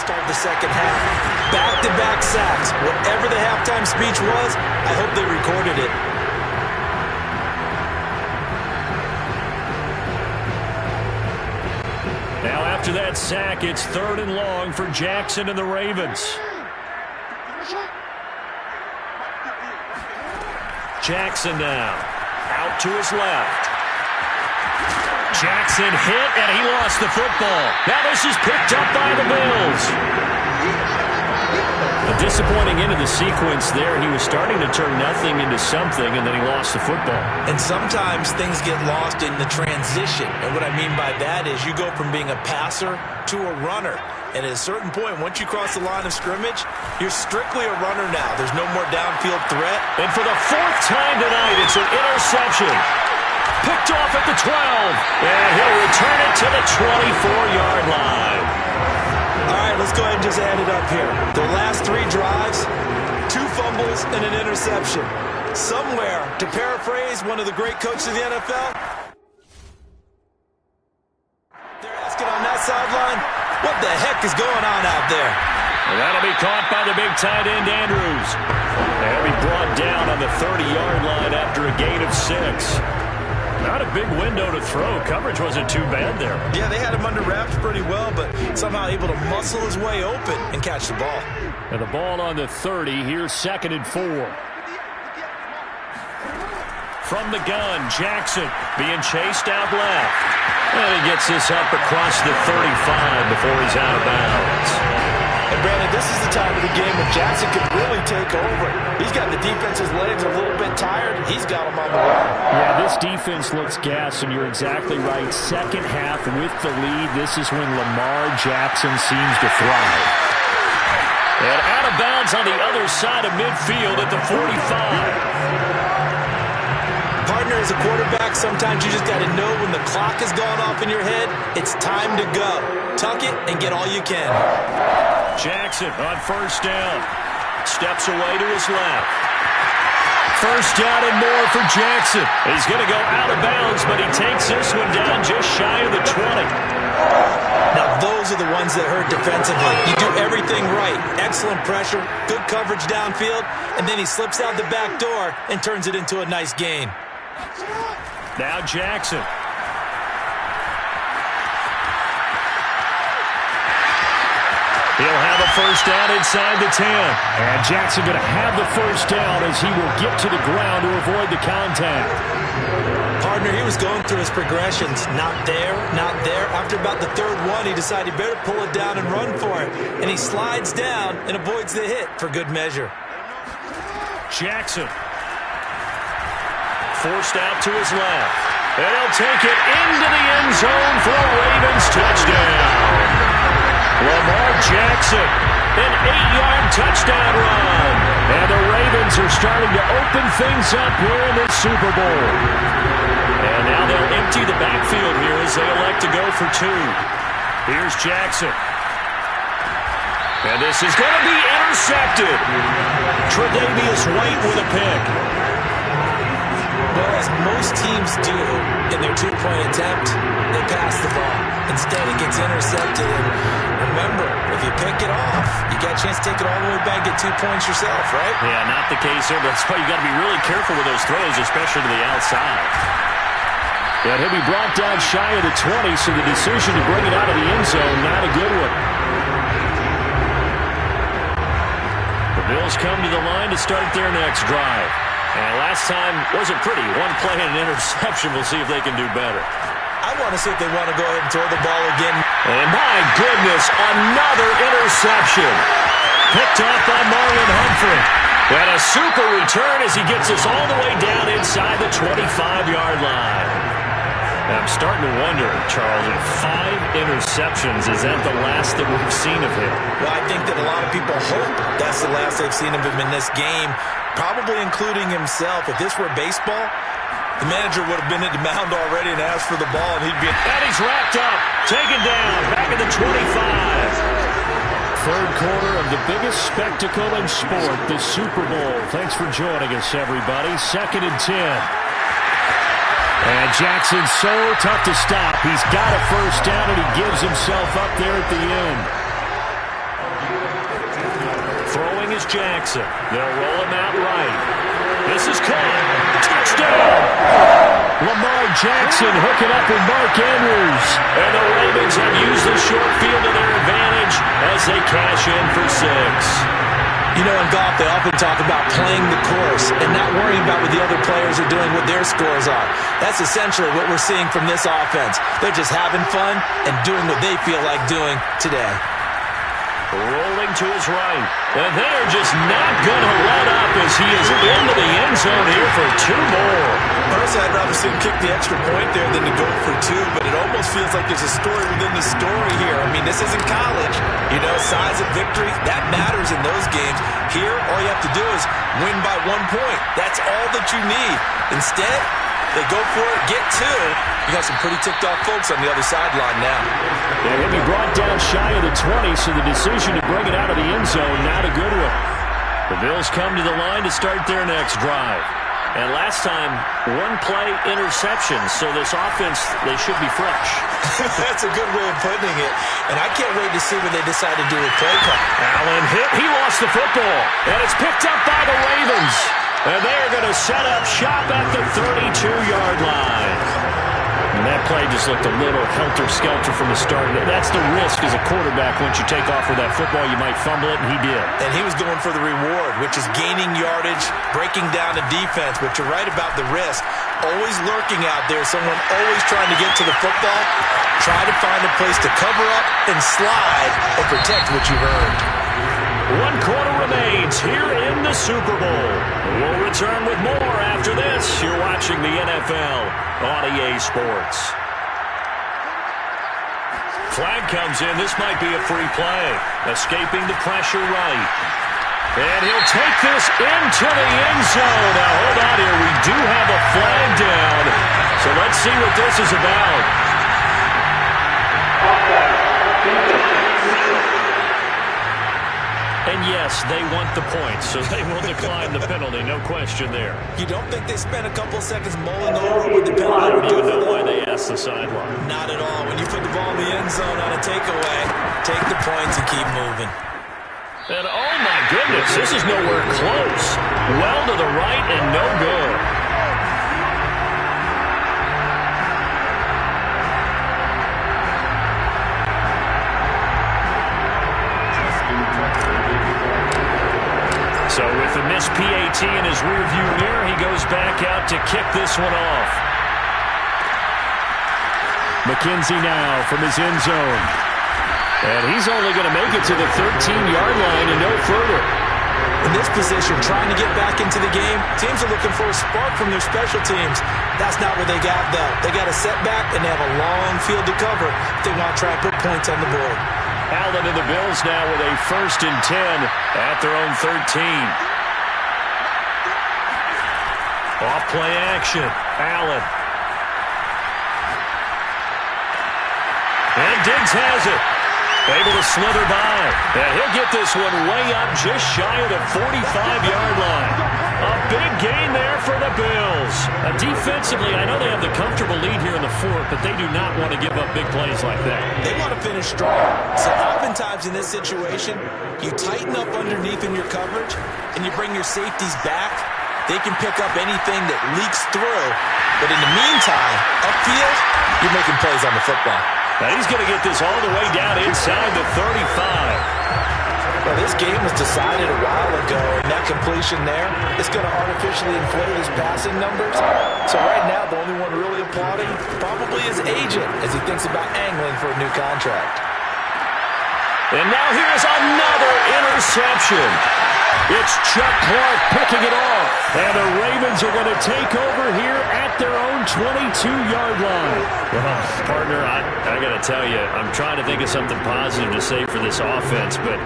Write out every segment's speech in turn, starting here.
start the second half. Back-to-back sacks. Whatever the halftime speech was, I hope they recorded it. Now after that sack, it's 3rd and long for Jackson and the Ravens. Jackson now. Out to his left. Jackson hit, and he lost the football. Now this is picked up by the Bills. A disappointing end of the sequence there. He was starting to turn nothing into something, and then he lost the football. And sometimes things get lost in the transition. And what I mean by that is you go from being a passer to a runner. And at a certain point, once you cross the line of scrimmage, you're strictly a runner now. There's no more downfield threat. And for the 4th time tonight, it's an interception. Picked off at the 12. And he'll return it to the 24-yard line. All right, let's go ahead and just add it up here. Their last 3 drives, 2 fumbles and an interception. Somewhere, to paraphrase one of the great coaches of the NFL, they're asking on that sideline, what the heck is going on out there? And that'll be caught by the big tight end, Andrews. And he'll be brought down on the 30-yard line after a gain of 6. Not a big window to throw. Coverage wasn't too bad there. Yeah, they had him under wraps pretty well, but somehow able to muscle his way open and catch the ball. And the ball on the 30. Here's 2nd and 4. From the gun, Jackson being chased out left. And he gets this up across the 35 before he's out of bounds. And Brandon, this is the time of the game when Jackson could really take over. He's got the defense's legs a little bit tired. He's got them on the run. Yeah, this defense looks gassed, and you're exactly right. Second half with the lead, this is when Lamar Jackson seems to thrive. And out of bounds on the other side of midfield at the 45. Partner, as a quarterback, sometimes you just got to know when the clock has gone off in your head, it's time to go. Tuck it and get all you can. Jackson on 1st down. Steps away to his left. 1st down and more for Jackson. He's going to go out of bounds, but he takes this one down just shy of the 20. Now, those are the ones that hurt defensively. You do everything right. Excellent pressure, good coverage downfield, and then he slips out the back door and turns it into a nice gain. Now Jackson. He'll have a 1st down inside the 10. And Jackson going to have the 1st down as he will get to the ground to avoid the contact. Partner, he was going through his progressions. Not there, not there. After about the 3rd one, he decided he better pull it down and run for it. And he slides down and avoids the hit for good measure. Jackson. Forced out to his left. And he'll take it into the end zone for a Ravens touchdown. Lamar Jackson, an 8-yard touchdown run. And the Ravens are starting to open things up here in the Super Bowl. And now they'll empty the backfield here as they elect to go for 2. Here's Jackson. And this is going to be intercepted. Tre'Davious White with a pick. Well, as most teams do in their 2-point attempt, they pass the ball. Instead, it gets intercepted. And remember, if you pick it off, you got a chance to take it all the way back and get 2 points yourself, right? Yeah, not the case here, but that's why you got to be really careful with those throws, especially to the outside. And he'll be brought down shy of the 20, so the decision to bring it out of the end zone, not a good one. The Bills come to the line to start their next drive. And last time wasn't pretty. 1 play and an interception. We'll see if they can do better. I want to see if they want to go ahead and throw the ball again. And my goodness, another interception. Picked off by Marlon Humphrey. And a super return as he gets us all the way down inside the 25-yard line. I'm starting to wonder, Charles, if 5 interceptions, is that the last that we've seen of him? Well, I think that a lot of people hope that's the last they've seen of him in this game, probably including himself. If this were baseball, the manager would have been at the mound already and asked for the ball, and he'd be... And he's wrapped up, taken down, back at the 25. Third quarter of the biggest spectacle in sport, the Super Bowl. Thanks for joining us, everybody. 2nd and 10. And Jackson's so tough to stop. He's got a 1st down, and he gives himself up there at the end. is Jackson. They'll roll him out right. This is caught. Touchdown! Lamar Jackson hooking up with Mark Andrews. And the Ravens have used the short field to their advantage as they cash in for 6. You know, in golf, they often talk about playing the course and not worrying about what the other players are doing, what their scores are. That's essentially what we're seeing from this offense. They're just having fun and doing what they feel like doing today. Rolling to his right. And they're just not going to let up as he is into the end zone here for 2 more. Personally, I'd rather see him kick the extra point there than to go for 2, but it almost feels like there's a story within the story here. I mean, this isn't college. You know, size of victory, that matters in those games. Here, all you have to do is win by 1 point. That's all that you need. Instead, they go for it, get 2. You got some pretty ticked-off folks on the other sideline now. They're going to be brought down shy of the 20, so the decision to bring it out of the end zone, not a good one. The Bills come to the line to start their next drive. And last time, 1-play interception, so this offense, they should be fresh. That's a good way of putting it. And I can't wait to see what they decide to do with play call. Allen hit. He lost the football. And it's picked up by the Ravens. And they're going to set up shop at the 32-yard line. And that play just looked a little helter-skelter from the start. That's the risk as a quarterback. Once you take off with that football, you might fumble it, and he did. And he was going for the reward, which is gaining yardage, breaking down the defense. But you're right about the risk. Always lurking out there, someone always trying to get to the football. Try to find a place to cover up and slide or protect what you've earned. 1 quarter remains here in the Super Bowl. We'll return with more after this. You're watching the NFL on EA Sports. Flag comes in. This might be a free play. Escaping the pressure right. And he'll take this into the end zone. Now, hold on here. We do have a flag down. So let's see what this is about. And yes, they want the points, so they will decline the penalty. No question there. You don't think they spent a couple seconds mulling over what the penalty I don't would do even know for why them? they asked the sideline. Not at all. When you put the ball in the end zone on a takeaway, take the points and keep moving. And oh my goodness, this is nowhere close. Well to the right and no good. So with the missed PAT in his rearview mirror, he goes back out to kick this one off. McKenzie now from his end zone. And he's only going to make it to the 13-yard line and no further. In this position, trying to get back into the game, teams are looking for a spark from their special teams. That's not what they got, though. They got a setback, and they have a long field to cover if they want to try and put points on the board. Allen and the Bills now with a 1st and 10 at their own 13. Off play action. Allen. And Diggs has it. Able to slither by. And he'll get this one way up just shy of the 45-yard line. A big gain there for the Bills. Defensively, I know they have the comfortable lead here in the 4th, but they do not want to give up big plays like that. They want to finish strong. So oftentimes in this situation, you tighten up underneath in your coverage, and you bring your safeties back. They can pick up anything that leaks through. But in the meantime, upfield, you're making plays on the football. Now he's going to get this all the way down inside the 35. Well, this game was decided a while ago, and that completion there is going to artificially inflate his passing numbers. So right now, the only one really applauding probably his agent as he thinks about angling for a new contract. And now here's another interception. It's Chuck Clark picking it off. And the Ravens are going to take over here at their own 22-yard line. Well, partner, I got to tell you, I'm trying to think of something positive to say for this offense, but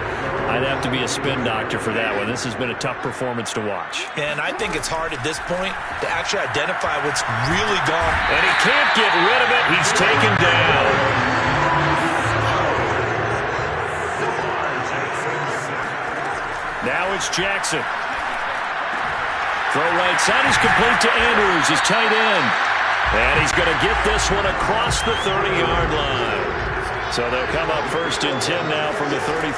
I'd have to be a spin doctor for that one. This has been a tough performance to watch. And I think it's hard at this point to actually identify what's really gone. And he can't get rid of it. He's taken down. Now it's Jackson. Throw right side is complete to Andrews, his tight end. And he's going to get this one across the 30-yard line. So they'll come up first and 10 now from the 33.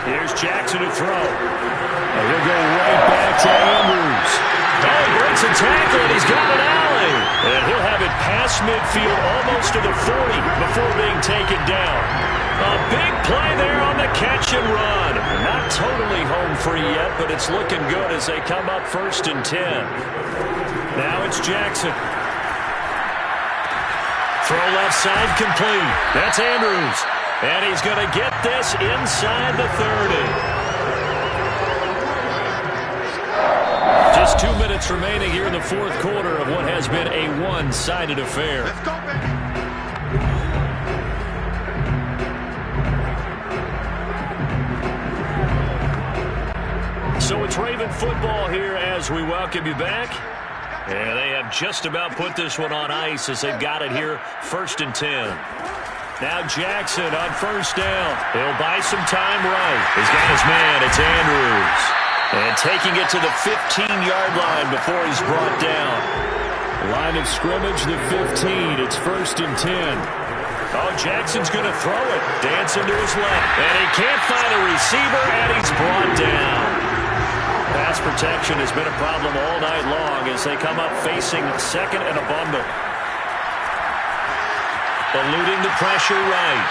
Here's Jackson to throw. And he'll go right back to Andrews. Oh, he breaks a tackle, and he's got an alley. And he'll have it past midfield almost to the 40 before being taken down. A big play there on the catch and run. Not totally home free yet, but it's looking good as they come up first and 10. Now it's Jackson. Throw left side complete. That's Andrews. And he's going to get this inside the 30. Just 2 minutes remaining here in the fourth quarter of what has been a one-sided affair. Let's go, man. So it's Raven football here as we welcome you back. And they have just about put this one on ice as they've got it here first and 10. Now Jackson on first down. He'll buy some time right. He's got his man. It's Andrews. And taking it to the 15-yard line before he's brought down. Line of scrimmage, the 15. It's first and 10. Oh, Jackson's going to throw it. Dancing to his left. And he can't find a receiver, and he's brought down. Pass protection has been a problem all night long as they come up facing second and a bundle. Eluding the pressure right.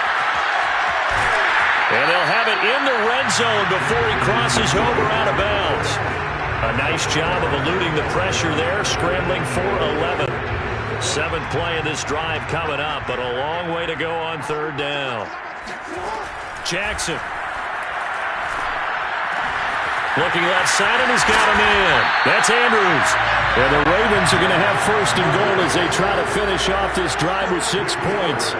And they'll have it in the red zone before he crosses over out of bounds. A nice job of eluding the pressure there, scrambling for 11. Seventh play of this drive coming up, but a long way to go on third down. Jackson. Looking left side, and he's got him in. That's Andrews. And the Ravens are going to have first and goal as they try to finish off this drive with 6 points.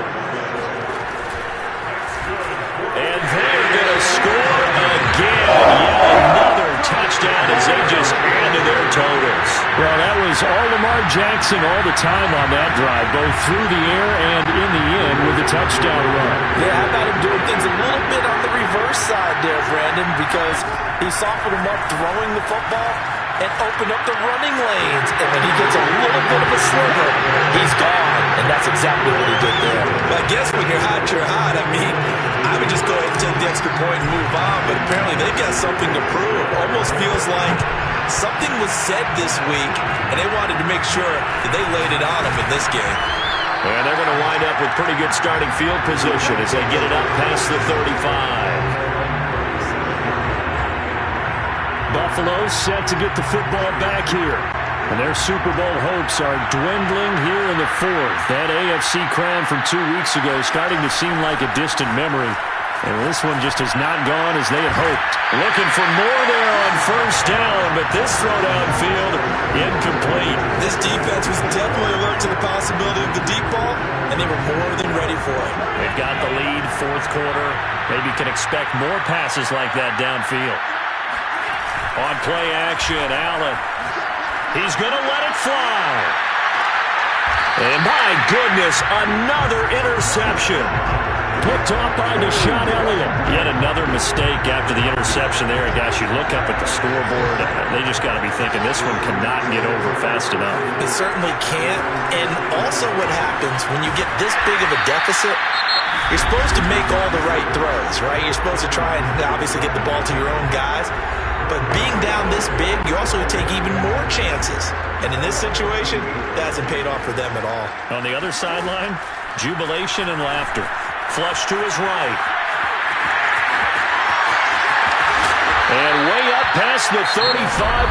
And they're going to score again. Yet another touchdown as they just add to their totals. Well, that was all Lamar Jackson all the time on that drive, both through the air and in the end with a touchdown run. Yeah, how about him doing things a little bit on the reverse side there, Brandon, because he softened him up throwing the football and opened up the running lanes. And when he gets a little bit of a sliver, he's gone. And that's exactly what he did there. But I guess when you're hot, you're hot. I mean, I would just go ahead and take the extra point and move on. But apparently they've got something to prove. Almost feels like something was said this week, and they wanted to make sure that they laid it on him in this game. And they're going to wind up with pretty good starting field position as they get it up past the 35. Buffalo set to get the football back here. And their Super Bowl hopes are dwindling here in the fourth. That AFC crown from 2 weeks ago starting to seem like a distant memory. And this one just has not gone as they had hoped. Looking for more there on first down, but this throw downfield incomplete. This defense was definitely alert to the possibility of the deep ball, and they were more than ready for it. They've got the lead, fourth quarter. Maybe can expect more passes like that downfield. On play action, Allen. He's going to let it fly. And my goodness, another interception. Picked off by Deshaun Elliott. Yet another mistake after the interception there. And guys, you look up at the scoreboard, they just got to be thinking this one cannot get over fast enough. It certainly can't. And also what happens when you get this big of a deficit, you're supposed to make all the right throws, right? You're supposed to try and obviously get the ball to your own guys. But being down this big, you also take even more chances. And in this situation, that hasn't paid off for them at all. On the other sideline, jubilation and laughter. Flush to his right. And way up past the 35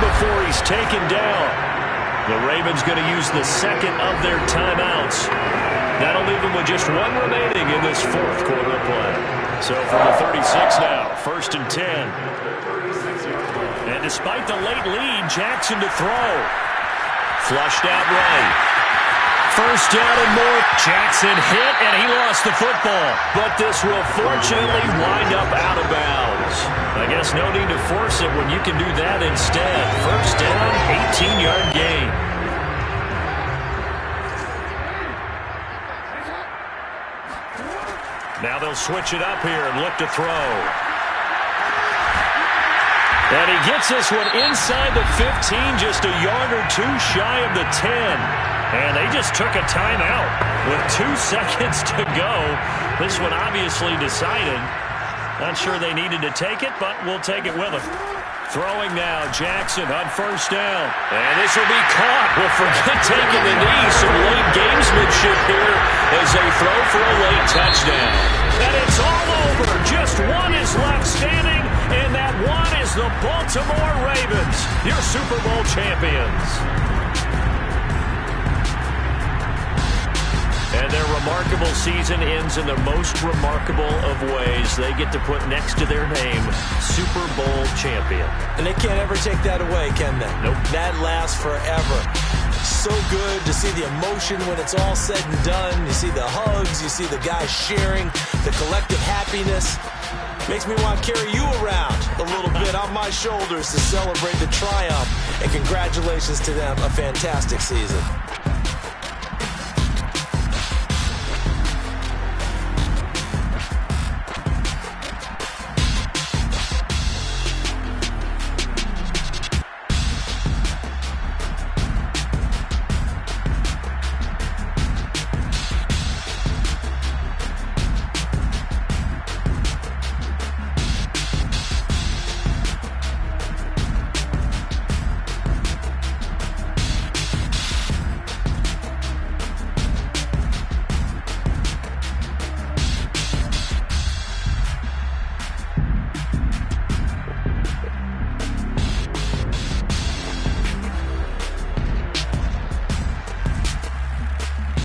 before he's taken down. The Ravens going to use the second of their timeouts. That'll leave them with just one remaining in this fourth quarter of play. So from the 36 now, first and 10. And despite the late lead, Jackson to throw. Flushed out right. First down and more. Jackson hit, and he lost the football. But this will fortunately wind up out of bounds. I guess no need to force it when you can do that instead. First down, 18-yard gain. Now they'll switch it up here and look to throw. And he gets this one inside the 15, just a yard or two shy of the 10. And they just took a timeout with 2 seconds to go. This one obviously decided. Not sure they needed to take it, but we'll take it with them. Throwing now, Jackson on first down. And this will be caught. We'll forget taking the knee. Some late gamesmanship here as they throw for a late touchdown. And it's all over. Just one is left standing, and that one is the Baltimore Ravens, your Super Bowl champions. And their remarkable season ends in the most remarkable of ways. They get to put next to their name, Super Bowl champion. And they can't ever take that away, can they? Nope. That lasts forever. So good to see the emotion when it's all said and done. You see the hugs, you see the guys sharing, the collective happiness. Makes me want to carry you around a little bit on my shoulders to celebrate the triumph. And congratulations to them, a fantastic season.